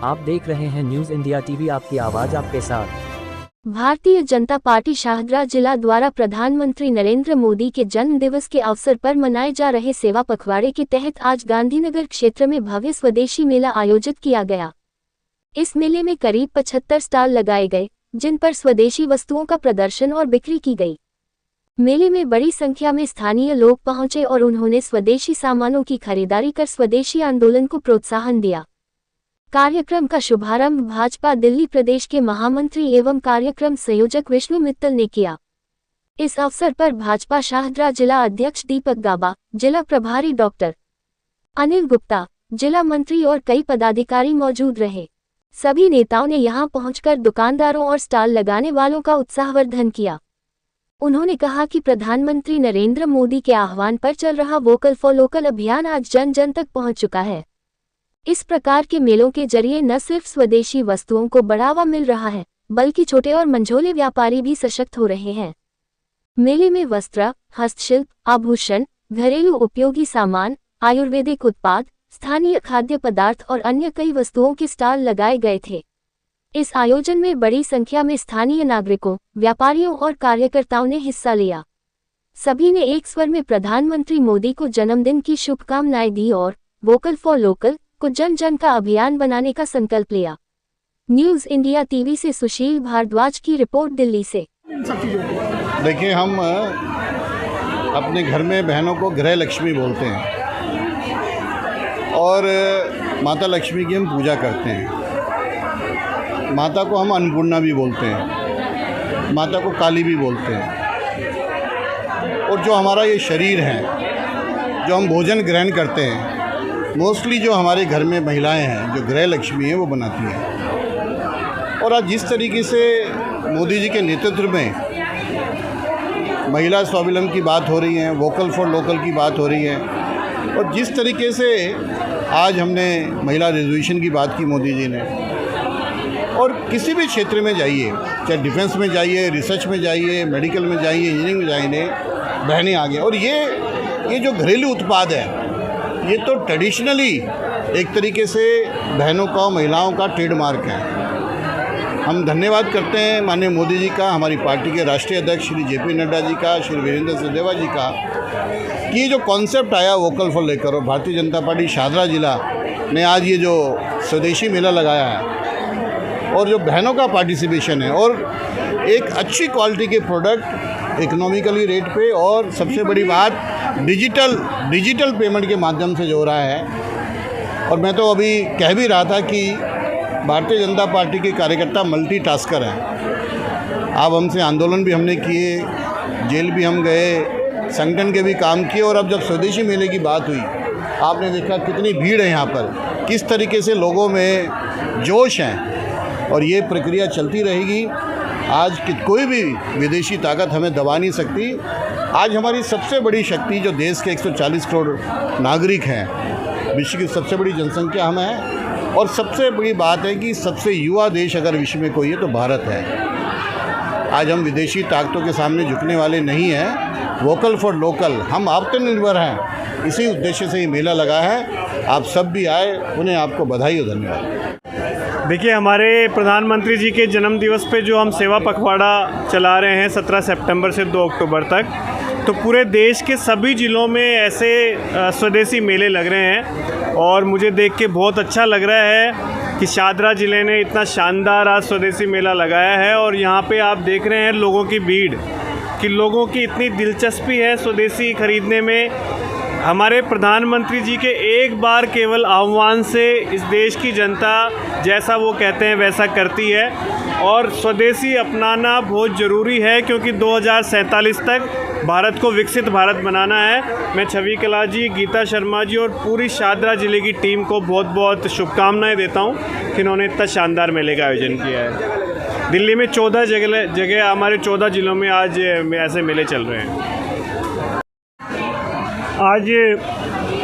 आप देख रहे हैं न्यूज इंडिया टीवी, आपकी आवाज आपके साथ। भारतीय जनता पार्टी शाहदरा जिला द्वारा प्रधानमंत्री नरेंद्र मोदी के जन्म दिवस के अवसर पर मनाए जा रहे सेवा पखवाड़े के तहत आज गांधीनगर क्षेत्र में भव्य स्वदेशी मेला आयोजित किया गया। इस मेले में करीब 75 स्टॉल लगाए गए, जिन पर स्वदेशी वस्तुओं का प्रदर्शन और बिक्री की गई। मेले में बड़ी संख्या में स्थानीय लोग पहुंचे और उन्होंने स्वदेशी सामानों की खरीदारी कर स्वदेशी आंदोलन को प्रोत्साहन दिया। कार्यक्रम का शुभारंभ भाजपा दिल्ली प्रदेश के महामंत्री एवं कार्यक्रम संयोजक विष्णु मित्तल ने किया। इस अवसर पर भाजपा शाहदरा जिला अध्यक्ष दीपक गाबा, जिला प्रभारी डॉक्टर अनिल गुप्ता, जिला मंत्री और कई पदाधिकारी मौजूद रहे। सभी नेताओं ने यहां पहुंचकर दुकानदारों और स्टॉल लगाने वालों का उत्साहवर्धन किया। उन्होंने कहा कि प्रधानमंत्री नरेंद्र मोदी के आह्वान पर चल रहा वोकल फॉर लोकल अभियान आज जन जन तक पहुंच चुका है। इस प्रकार के मेलों के जरिए न सिर्फ स्वदेशी वस्तुओं को बढ़ावा मिल रहा है, बल्कि छोटे और मंझोले व्यापारी भी सशक्त हो रहे हैं। मेले में वस्त्र, हस्तशिल्प, आभूषण, घरेलू उपयोगी सामान, आयुर्वेदिक उत्पाद, स्थानीय खाद्य पदार्थ और अन्य कई वस्तुओं के स्टॉल लगाए गए थे। इस आयोजन में बड़ी संख्या में स्थानीय नागरिकों, व्यापारियों और कार्यकर्ताओं ने हिस्सा लिया। सभी ने एक स्वर में प्रधानमंत्री मोदी को जन्मदिन की शुभकामनाएं दी और वोकल फॉर लोकल को जन जन का अभियान बनाने का संकल्प लिया। न्यूज इंडिया टीवी से सुशील भारद्वाज की रिपोर्ट दिल्ली से। देखिए, हम अपने घर में बहनों को गृह लक्ष्मी बोलते हैं और माता लक्ष्मी की हम पूजा करते हैं। माता को हम अन्नपूर्णा भी बोलते हैं, माता को काली भी बोलते हैं। और जो हमारा ये शरीर है, जो हम भोजन ग्रहण करते हैं, मोस्टली जो हमारे घर में महिलाएं हैं, जो गृह लक्ष्मी है, वो बनाती हैं। और आज जिस तरीके से मोदी जी के नेतृत्व में महिला स्वावलंबन की बात हो रही है, वोकल फॉर लोकल की बात हो रही है, और जिस तरीके से आज हमने महिला रिजर्वेशन की बात की मोदी जी ने, और किसी भी क्षेत्र में जाइए, चाहे डिफेंस में जाइए, रिसर्च में जाइए, मेडिकल में जाइए, इंजीनियरिंग में जाइए, बहनें आ गई। और ये जो घरेलू उत्पाद है, ये तो ट्रेडिशनली एक तरीके से बहनों का, महिलाओं का ट्रेडमार्क है। हम धन्यवाद करते हैं माननीय मोदी जी का, हमारी पार्टी के राष्ट्रीय अध्यक्ष श्री जेपी नड्डा जी का, श्री वीरेंद्र सिंह जी का, कि ये जो कॉन्सेप्ट आया वोकल फॉर लेकर, और भारतीय जनता पार्टी शाहदरा जिला ने आज ये जो स्वदेशी मेला लगाया है, और जो बहनों का पार्टिसिपेशन है, और एक अच्छी क्वालिटी के प्रोडक्ट इकोनॉमिकली रेट पे, और सबसे बड़ी बात डिजिटल पेमेंट के माध्यम से जो हो रहा है। और मैं तो अभी कह भी रहा था कि भारतीय जनता पार्टी के कार्यकर्ता मल्टीटास्कर हैं। अब हमसे आंदोलन भी हमने किए, जेल भी हम गए, संगठन के भी काम किए, और अब जब स्वदेशी मेले की बात हुई, आपने देखा कितनी भीड़ है यहाँ पर, किस तरीके से लोगों में जोश है, और ये प्रक्रिया चलती रहेगी। आज कोई भी विदेशी ताकत हमें दबा नहीं सकती। आज हमारी सबसे बड़ी शक्ति, जो देश के 140 करोड़ नागरिक हैं, विश्व की सबसे बड़ी जनसंख्या हम हैं, और सबसे बड़ी बात है कि सबसे युवा देश अगर विश्व में कोई है तो भारत है। आज हम विदेशी ताकतों के सामने झुकने वाले नहीं हैं। वोकल फॉर लोकल, हम आत्मनिर्भर हैं, इसी उद्देश्य से ये मेला लगा है। आप सब भी आए, उन्हें आपको बधाई और धन्यवाद। देखिए, हमारे प्रधानमंत्री जी के जन्म दिवस पे जो हम सेवा पखवाड़ा चला रहे हैं 17 सितंबर से 2 अक्टूबर तक, तो पूरे देश के सभी ज़िलों में ऐसे स्वदेशी मेले लग रहे हैं, और मुझे देख के बहुत अच्छा लग रहा है कि शाहदरा ज़िले ने इतना शानदार आज स्वदेशी मेला लगाया है। और यहाँ पे आप देख रहे हैं लोगों की भीड़, कि लोगों की इतनी दिलचस्पी है स्वदेशी खरीदने में। हमारे प्रधानमंत्री जी के एक बार केवल आह्वान से इस देश की जनता जैसा वो कहते हैं वैसा करती है, और स्वदेशी अपनाना बहुत ज़रूरी है, क्योंकि 2047 तक भारत को विकसित भारत बनाना है। मैं छवि कला जी, गीता शर्मा जी और पूरी शाहदरा ज़िले की टीम को बहुत बहुत शुभकामनाएं देता हूं कि इन्होंने इतना शानदार मेले का आयोजन किया है। दिल्ली में 14 जगह हमारे 14 ज़िलों में आज ऐसे मेले चल रहे हैं। आज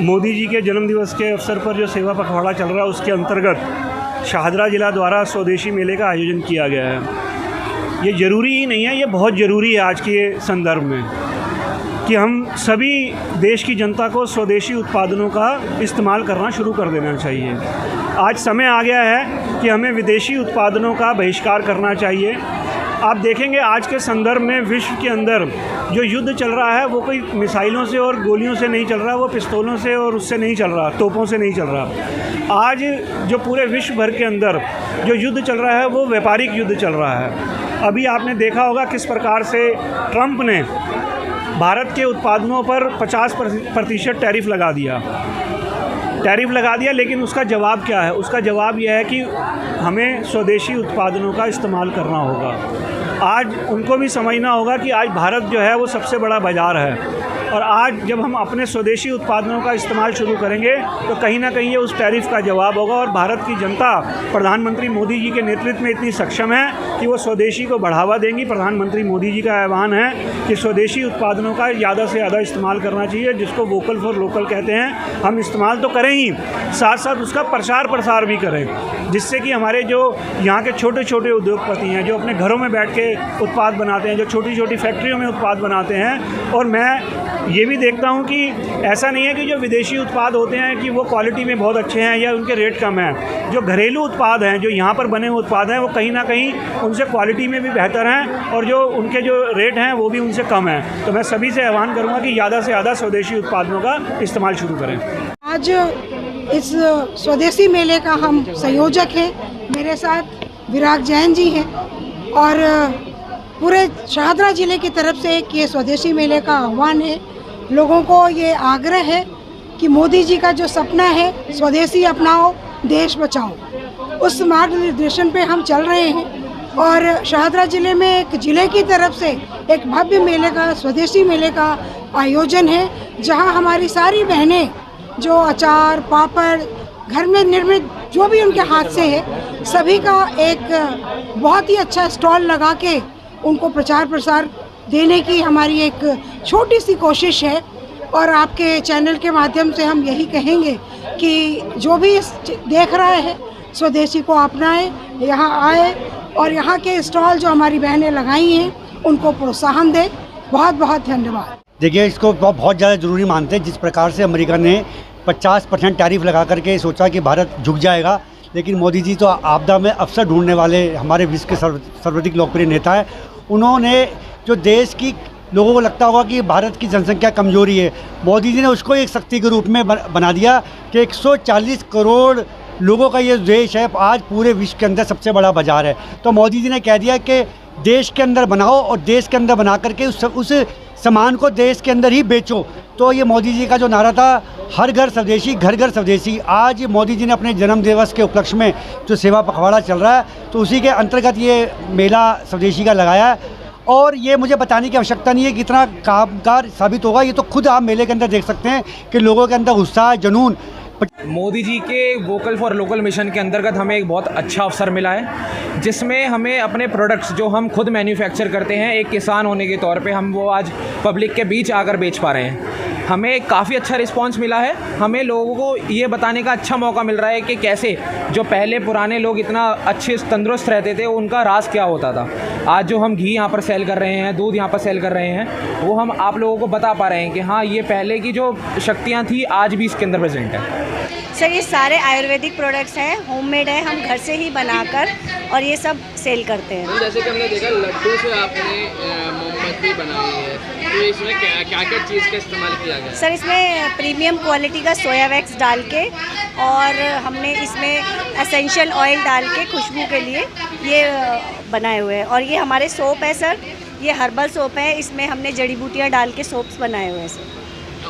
मोदी जी के जन्मदिवस के अवसर पर जो सेवा पखवाड़ा चल रहा है, उसके अंतर्गत शाहदरा जिला द्वारा स्वदेशी मेले का आयोजन किया गया है। ये ज़रूरी ही नहीं है, ये बहुत ज़रूरी है आज के संदर्भ में। कि हम सभी देश की जनता को स्वदेशी उत्पादनों का इस्तेमाल करना शुरू कर देना चाहिए। आज समय आ गया है कि हमें विदेशी उत्पादनों का बहिष्कार करना चाहिए। आप देखेंगे आज के संदर्भ में विश्व के अंदर जो युद्ध चल रहा है वो कोई मिसाइलों से और गोलियों से नहीं चल रहा, वो पिस्तौलों से और उससे नहीं चल रहा, तोपों से नहीं चल रहा। आज जो पूरे विश्व भर के अंदर जो युद्ध चल रहा है वो व्यापारिक युद्ध चल रहा है। अभी आपने देखा होगा किस प्रकार से ट्रंप ने भारत के उत्पादनों पर 50% टैरिफ लगा दिया, लेकिन उसका जवाब क्या है? उसका जवाब यह है कि हमें स्वदेशी उत्पादनों का इस्तेमाल करना होगा। आज उनको भी समझना होगा कि आज भारत जो है वो सबसे बड़ा बाज़ार है, और आज जब हम अपने स्वदेशी उत्पादनों का इस्तेमाल शुरू करेंगे तो कहीं ना कहीं ये उस टैरिफ का जवाब होगा। और भारत की जनता प्रधानमंत्री मोदी जी के नेतृत्व में इतनी सक्षम है कि वो स्वदेशी को बढ़ावा देंगी। प्रधानमंत्री मोदी जी का आह्वान है कि स्वदेशी उत्पादनों का ज़्यादा से ज़्यादा इस्तेमाल करना चाहिए, जिसको वोकल फॉर लोकल कहते हैं। हम इस्तेमाल तो करें ही, साथ साथ उसका प्रचार प्रसार भी करें, जिससे कि हमारे जो यहाँ के छोटे छोटे उद्योगपति हैं जो अपने घरों में बैठ के उत्पाद बनाते हैं, जो छोटी छोटी फैक्ट्रियों में उत्पाद बनाते हैं। और मैं ये भी देखता हूँ कि ऐसा नहीं है कि जो विदेशी उत्पाद होते हैं कि वो क्वालिटी में बहुत अच्छे हैं या उनके रेट कम हैं। जो घरेलू उत्पाद हैं, जो यहाँ पर बने हुए उत्पाद हैं, वो कहीं ना कहीं उनसे क्वालिटी में भी बेहतर हैं, और जो उनके जो रेट हैं वो भी उनसे कम हैं। तो मैं सभी से आह्वान करूँगा कि ज़्यादा से ज़्यादा स्वदेशी उत्पादों का इस्तेमाल शुरू करें। आज इस स्वदेशी मेले का हम संयोजक हैं, मेरे साथ विराग जैन जी हैं, और पूरे शाहदरा ज़िले की तरफ से एक ये स्वदेशी मेले का आह्वान है। लोगों को ये आग्रह है कि मोदी जी का जो सपना है स्वदेशी अपनाओ देश बचाओ, उस मार्गदर्शन पे हम चल रहे हैं। और शाहदरा ज़िले में एक ज़िले की तरफ से एक भव्य मेले का, स्वदेशी मेले का आयोजन है, जहां हमारी सारी बहनें जो अचार, पापड़, घर में निर्मित जो भी उनके हाथ से है, सभी का एक बहुत ही अच्छा स्टॉल लगा के उनको प्रचार प्रसार देने की हमारी एक छोटी सी कोशिश है। और आपके चैनल के माध्यम से हम यही कहेंगे कि जो भी देख रहा है स्वदेशी को अपनाए, यहाँ आए और यहाँ के स्टॉल जो हमारी बहनें लगाई हैं उनको प्रोत्साहन दें। बहुत बहुत धन्यवाद। देखिए, इसको बहुत ज़्यादा ज़रूरी मानते हैं। जिस प्रकार से अमेरिका ने 50% टैरिफ लगा करके सोचा कि भारत झुक जाएगा, लेकिन मोदी जी तो आपदा में अवसर ढूंढने वाले हमारे विश्व के सर्वाधिक लोकप्रिय नेता है। उन्होंने जो देश की लोगों को लगता होगा कि भारत की जनसंख्या कमजोरी है, मोदी जी ने उसको एक शक्ति के रूप में बना दिया कि 140 करोड़ लोगों का ये देश है, आज पूरे विश्व के अंदर सबसे बड़ा बाज़ार है। तो मोदी जी ने कह दिया कि देश के अंदर बनाओ और देश के अंदर बना करके उस सामान को देश के अंदर ही बेचो। तो ये मोदी जी का जो नारा था, हर घर स्वदेशी, घर घर स्वदेशी, आज मोदी जी ने अपने जन्म दिवस के उपलक्ष्य में जो सेवा पखवाड़ा चल रहा है, तो उसी के अंतर्गत ये मेला स्वदेशी का लगाया है। और ये मुझे बताने की आवश्यकता नहीं है कि कितना कामगार साबित होगा, ये तो खुद आप मेले के अंदर देख सकते हैं कि लोगों के अंदर उत्साह, जुनून। मोदी जी के वोकल फॉर लोकल मिशन के अंतर्गत हमें एक बहुत अच्छा अवसर मिला है, जिसमें हमें अपने प्रोडक्ट्स जो हम खुद मैन्युफैक्चर करते हैं, एक किसान होने के तौर पे हम वो आज पब्लिक के बीच आकर बेच पा रहे हैं। हमें काफ़ी अच्छा रिस्पांस मिला है। हमें लोगों को ये बताने का अच्छा मौका मिल रहा है कि कैसे जो पहले पुराने लोग इतना अच्छे तंदुरुस्त रहते थे, उनका राज क्या होता था। आज जो हम घी यहाँ पर सेल कर रहे हैं, दूध यहाँ पर सेल कर रहे हैं, वो हम आप लोगों को बता पा रहे हैं कि हाँ, ये पहले की जो शक्तियाँ थी आज भी इसके अंदर प्रेजेंट है। सर, ये सारे आयुर्वेदिक प्रोडक्ट्स हैं, होममेड है, हम घर से ही बनाकर और ये सब सेल करते हैं। जैसे कि हमने देखा लड्डू से आपने मोमबत्ती बनाई है, तो इसमें क्या क्या चीज़ का इस्तेमाल किया गया? सर, इसमें प्रीमियम क्वालिटी का सोया वैक्स डाल के और हमने इसमें एसेंशियल ऑयल डाल के खुशबू के लिए ये बनाए हुए हैं। और ये हमारे सोप है सर, ये हर्बल सोप है, इसमें हमने जड़ी बूटियाँ डाल के सोप्स बनाए हुए हैं सर।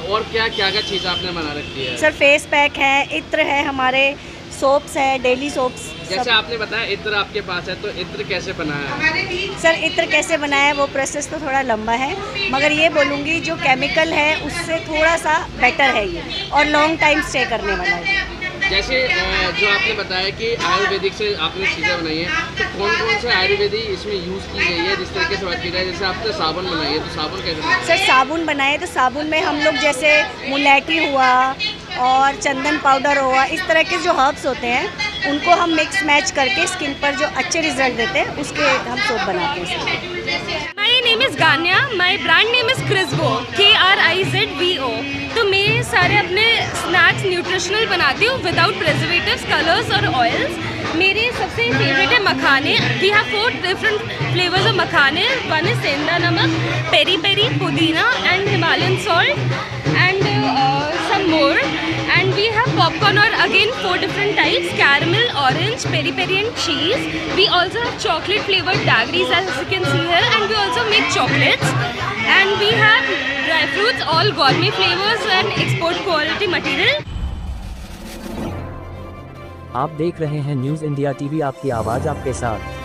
और क्या क्या क्या चीज़ आपने बना रखी है? सर, फेस पैक है, इत्र है, हमारे सोप्स है, डेली सोप्स। जैसे आपने बताया इत्र आपके पास है, तो इत्र कैसे बनाया है? सर, इत्र कैसे बनाया है वो प्रोसेस तो थोड़ा लंबा है, मगर ये बोलूँगी जो केमिकल है उससे थोड़ा सा बेटर है ये, और लॉन्ग टाइम स्टे करने वाला है। जैसे जो आपने बताया कि आयुर्वेदिक से आपने चीज़ें बनाई हैं, तो कौन कौन से आयुर्वेदिक इसमें यूज़ की गई है? जिस तरीके से बात की जाए, जैसे आपने साबुन बनाई है, तो साबुन कैसे बनाया? सर, साबुन बनाए तो साबुन में हम लोग जैसे मुलैठी हुआ और चंदन पाउडर हुआ, इस तरह के जो हर्ब्स होते हैं उनको हम मिक्स मैच करके स्किन पर जो अच्छे रिजल्ट देते हैं उसके हम सोप बनाते हैं। My name is is Ganya. My brand name is Crisvo, KRIZVO. तो मैं सारे अपने स्नैक्स न्यूट्रिशनल बनाती हूँ विदाउट प्रिजर्वेटिव्स, कलर्स और ऑयल्स। मेरे सबसे फेवरेट है makhane. We have 4 different flavours of makhane. One is sendha namak, peri peri, pudina and Himalayan salt and some more. And we have popcorn, or again 4 different types: caramel, orange, peri peri and cheese. We also have chocolate flavored daiquiris, as you can see here, and we also make chocolates. And we have dry fruits, all gourmet flavors and export quality material. आप देख रहे हैं news India TV, आपकी आवाज़ आपके साथ।